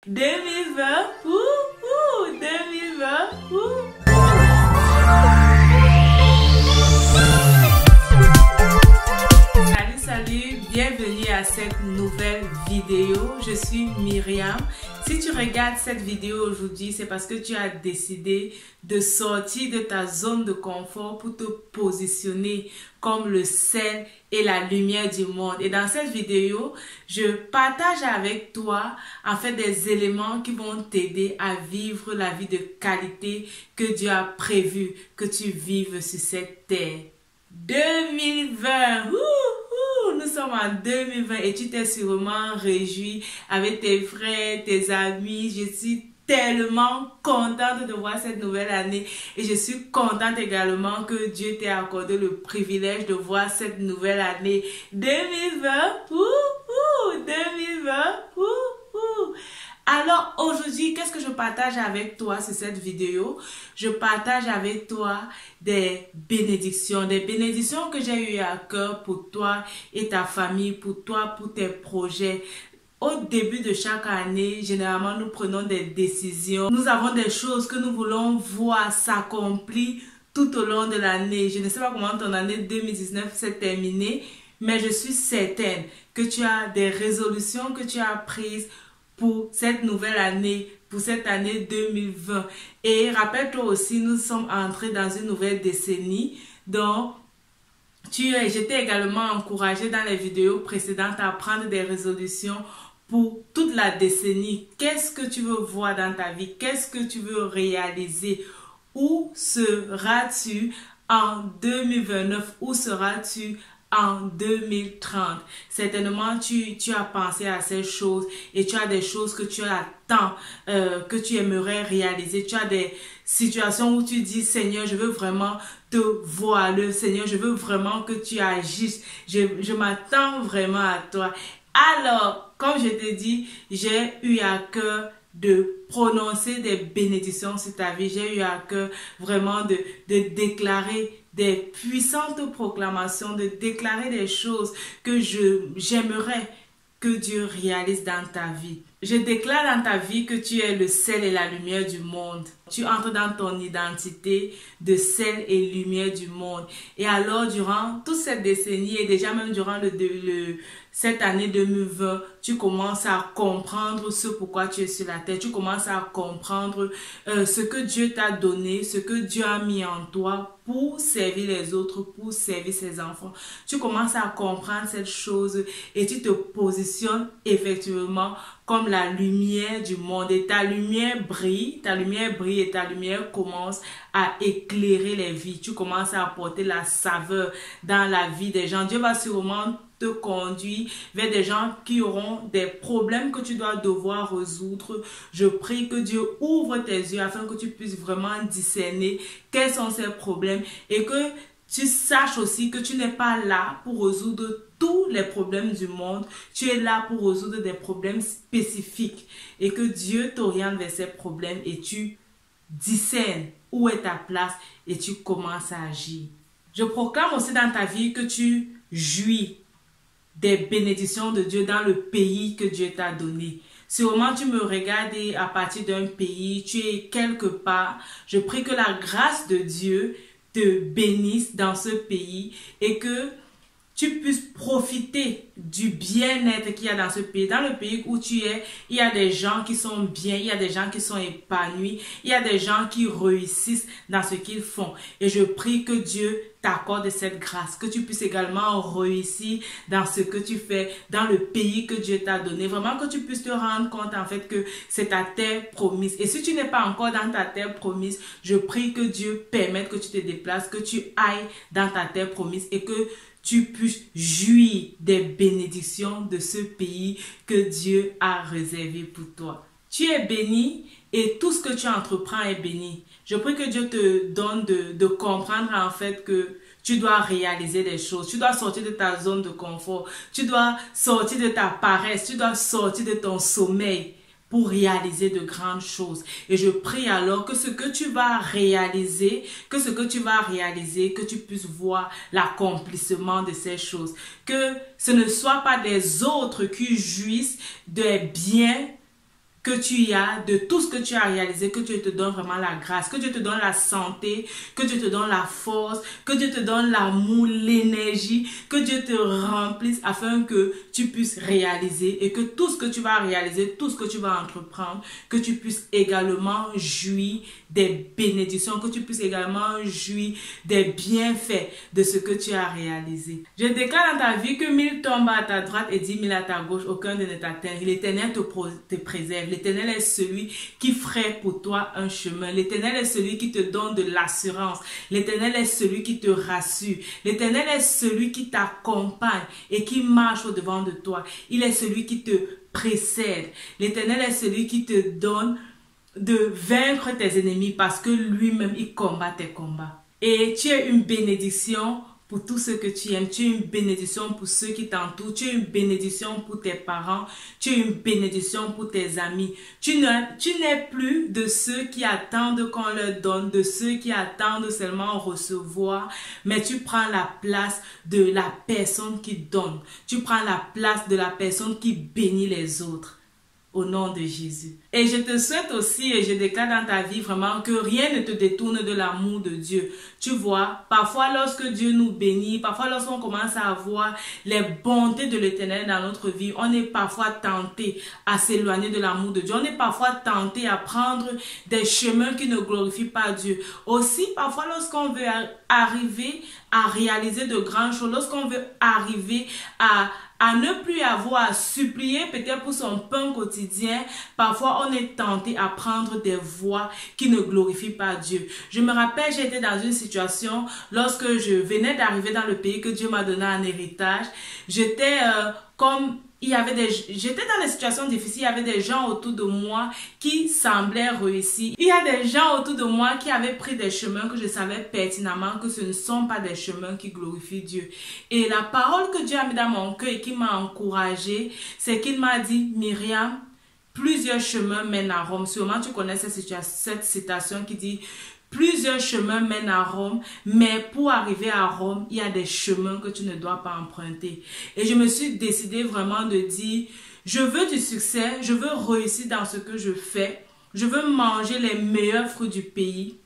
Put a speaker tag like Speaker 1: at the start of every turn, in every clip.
Speaker 1: 2020, 2020, Salut, bienvenue à cette nouvelle vidéo. Je suis Myriam. Si tu regardes cette vidéo aujourd'hui, c'est parce que tu as décidé de sortir de ta zone de confort pour te positionner comme le sel et la lumière du monde. Et dans cette vidéo, je partage avec toi en fait des éléments qui vont t'aider à vivre la vie de qualité que Dieu a prévu que tu vives sur cette terre. 2020, nous sommes en 2020 et tu t'es sûrement réjoui avec tes frères, tes amis. Je suis tellement contente de voir cette nouvelle année et je suis contente également que Dieu t'ait accordé le privilège de voir cette nouvelle année 2020. 2020. Alors aujourd'hui, qu'est-ce que je partage avec toi sur cette vidéo? Je partage avec toi des bénédictions que j'ai eu à cœur pour toi et ta famille, pour toi, pour tes projets. Au début de chaque année, généralement, nous prenons des décisions. Nous avons des choses que nous voulons voir s'accomplir tout au long de l'année. Je ne sais pas comment ton année 2019 s'est terminée, mais je suis certaine que tu as des résolutions que tu as prises pour cette nouvelle année, pour cette année 2020. Et rappelle-toi aussi, nous sommes entrés dans une nouvelle décennie. Donc, je t'ai également encouragé dans les vidéos précédentes à prendre des résolutions pour toute la décennie. Qu'est-ce que tu veux voir dans ta vie? Qu'est-ce que tu veux réaliser? Où seras-tu en 2029? Où seras-tu en 2030? Certainement, tu as pensé à ces choses et tu as des choses que tu attends, que tu aimerais réaliser. Tu as des situations où tu dis, Seigneur, je veux vraiment te voir. Seigneur, je veux vraiment que tu agisses. Je m'attends vraiment à toi. Alors, comme je te dis, j'ai eu à cœur de prononcer des bénédictions sur ta vie. J'ai eu à cœur vraiment de déclarer des puissantes proclamations, de déclarer des choses que j'aimerais que Dieu réalise dans ta vie. Je déclare dans ta vie que tu es le sel et la lumière du monde. Tu entres dans ton identité de sel et lumière du monde. Et alors, durant toute cette décennie et déjà même durant cette année 2020, tu commences à comprendre ce pourquoi tu es sur la terre. Tu commences à comprendre ce que Dieu t'a donné, ce que Dieu a mis en toi pour servir les autres, pour servir ses enfants. Tu commences à comprendre cette chose et tu te positionnes effectivement comme la lumière du monde. Et ta lumière brille et ta lumière commence à éclairer les vies. Tu commences à apporter la saveur dans la vie des gens. Dieu va sûrement te conduire vers des gens qui auront des problèmes que tu dois devoir résoudre. Je prie que Dieu ouvre tes yeux afin que tu puisses vraiment discerner quels sont ces problèmes et que tu saches aussi que tu n'es pas là pour résoudre tous les problèmes du monde. Tu es là pour résoudre des problèmes spécifiques et que Dieu t'oriente vers ces problèmes et tu discernes où est ta place et tu commences à agir. Je proclame aussi dans ta vie que tu jouis des bénédictions de Dieu dans le pays que Dieu t'a donné. Sûrement, tu me regardes et à partir d'un pays, tu es quelque part. Je prie que la grâce de Dieu te bénisse dans ce pays et que tu puisses profiter du bien-être qu'il y a dans ce pays. Dans le pays où tu es, il y a des gens qui sont bien, il y a des gens qui sont épanouis, il y a des gens qui réussissent dans ce qu'ils font. Et je prie que Dieu t'accorde cette grâce, que tu puisses également réussir dans ce que tu fais, dans le pays que Dieu t'a donné. Vraiment que tu puisses te rendre compte en fait que c'est ta terre promise. Et si tu n'es pas encore dans ta terre promise, je prie que Dieu permette que tu te déplaces, que tu ailles dans ta terre promise et que tu puisses jouir des bénédictions de ce pays que Dieu a réservé pour toi. Tu es béni et tout ce que tu entreprends est béni. Je prie que Dieu te donne de comprendre en fait que tu dois réaliser des choses. Tu dois sortir de ta zone de confort. Tu dois sortir de ta paresse. Tu dois sortir de ton sommeil pour réaliser de grandes choses. Et je prie alors que ce que tu vas réaliser, que tu puisses voir l'accomplissement de ces choses. Que ce ne soit pas des autres qui jouissent des biens que tu as, de tout ce que tu as réalisé, que Dieu te donne vraiment la grâce, que Dieu te donne la santé, que Dieu te donne la force, que Dieu te donne l'amour, l'énergie, que Dieu te remplisse afin que tu puisses réaliser et que tout ce que tu vas réaliser, tout ce que tu vas entreprendre, que tu puisses également jouir des bénédictions, que tu puisses également jouir des bienfaits de ce que tu as réalisé. Je déclare dans ta vie que 1000 tombent à ta droite et 10 000 à ta gauche, aucun ne t'atteint. L'Éternel te préserve. L'Éternel est celui qui ferait pour toi un chemin. L'Éternel est celui qui te donne de l'assurance. L'Éternel est celui qui te rassure. L'Éternel est celui qui t'accompagne et qui marche au-devant de toi. Il est celui qui te précède. L'Éternel est celui qui te donne de vaincre tes ennemis parce que lui-même, il combat tes combats. Et tu es une bénédiction pour tous ceux que tu aimes. Tu es une bénédiction pour ceux qui t'entourent. Tu es une bénédiction pour tes parents. Tu es une bénédiction pour tes amis. Tu n'es plus de ceux qui attendent qu'on leur donne, de ceux qui attendent seulement recevoir, mais tu prends la place de la personne qui donne. Tu prends la place de la personne qui bénit les autres. Au nom de Jésus. Et je te souhaite aussi, et je déclare dans ta vie vraiment que rien ne te détourne de l'amour de Dieu. Tu vois, parfois lorsque Dieu nous bénit, parfois lorsqu'on commence à voir les bontés de l'Éternel dans notre vie, on est parfois tenté à s'éloigner de l'amour de Dieu. On est parfois tenté à prendre des chemins qui ne glorifient pas Dieu. Aussi, parfois lorsqu'on veut arriver à réaliser de grandes choses, lorsqu'on veut arriver à ne plus avoir à supplier peut-être pour son pain quotidien, parfois on est tenté à prendre des voies qui ne glorifient pas Dieu. Je me rappelle, j'étais dans une situation lorsque je venais d'arriver dans le pays que Dieu m'a donné en héritage. J'étais j'étais dans des situations difficiles, il y avait des gens autour de moi qui semblaient réussir. Il y a des gens autour de moi qui avaient pris des chemins que je savais pertinemment que ce ne sont pas des chemins qui glorifient Dieu. Et la parole que Dieu a mis dans mon cœur et qui m'a encouragée, c'est qu'il m'a dit, Myriam, plusieurs chemins mènent à Rome. Sûrement tu connais cette citation qui dit, plusieurs chemins mènent à Rome, mais pour arriver à Rome, il y a des chemins que tu ne dois pas emprunter. Et je me suis décidée vraiment de dire, je veux du succès, je veux réussir dans ce que je fais, je veux manger les meilleurs fruits du pays,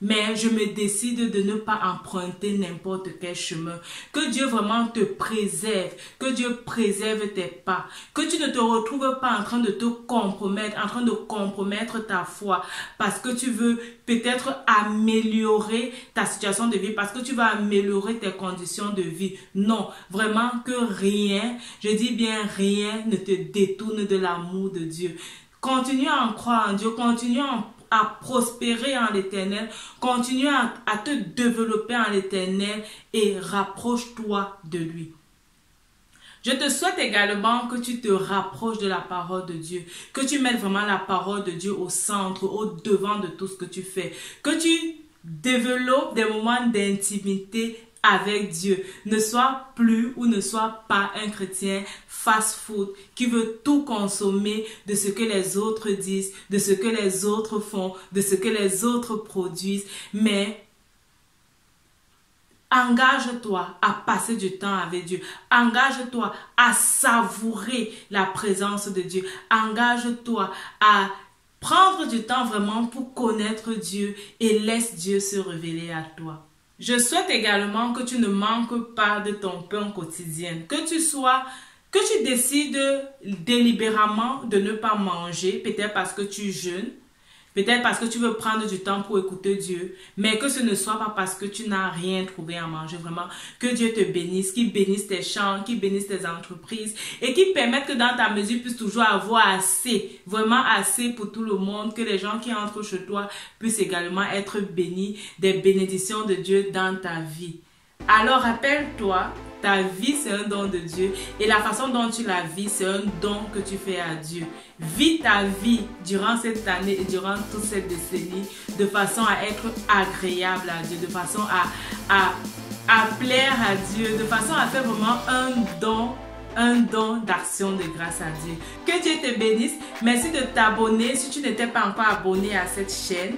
Speaker 1: mais je me décide de ne pas emprunter n'importe quel chemin. Que Dieu vraiment te préserve, que Dieu préserve tes pas, que tu ne te retrouves pas en train de te compromettre, en train de compromettre ta foi, parce que tu veux peut-être améliorer ta situation de vie, parce que tu vas améliorer tes conditions de vie. Non, vraiment que rien, je dis bien rien, ne te détourne de l'amour de Dieu. Continue à en croire en Dieu, continue à prospérer en l'Éternel, continue à te développer en l'Éternel et rapproche-toi de lui. Je te souhaite également que tu te rapproches de la parole de Dieu, que tu mettes vraiment la parole de Dieu au centre, au devant de tout ce que tu fais, que tu développes des moments d'intimité avec Dieu. Ne sois plus ou ne sois pas un chrétien fast-food qui veut tout consommer de ce que les autres disent, de ce que les autres font, de ce que les autres produisent, mais engage-toi à passer du temps avec Dieu. Engage-toi à savourer la présence de Dieu. Engage-toi à prendre du temps vraiment pour connaître Dieu et laisse Dieu se révéler à toi. Je souhaite également que tu ne manques pas de ton pain quotidien, que tu décides délibérément de ne pas manger, peut-être parce que tu jeûnes, peut-être parce que tu veux prendre du temps pour écouter Dieu, mais que ce ne soit pas parce que tu n'as rien trouvé à manger. Vraiment, que Dieu te bénisse, qu'il bénisse tes champs, qu'il bénisse tes entreprises et qu'il permette que dans ta mesure, puisse toujours avoir assez, vraiment assez pour tout le monde, que les gens qui entrent chez toi puissent également être bénis des bénédictions de Dieu dans ta vie. Alors rappelle-toi, ta vie c'est un don de Dieu et la façon dont tu la vis c'est un don que tu fais à Dieu. Vis ta vie durant cette année et durant toute cette décennie de façon à être agréable à Dieu, de façon à plaire à Dieu, de façon à faire vraiment un don d'action de grâce à Dieu. Que Dieu te bénisse. Merci de t'abonner. Si tu n'étais pas encore abonné à cette chaîne,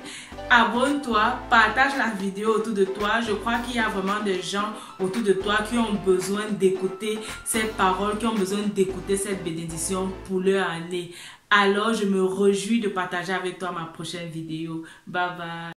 Speaker 1: abonne-toi, partage la vidéo autour de toi. Je crois qu'il y a vraiment des gens autour de toi qui ont besoin d'écouter ces paroles, qui ont besoin d'écouter cette bénédiction pour leur année. alors je me réjouis de partager avec toi ma prochaine vidéo. Bye bye.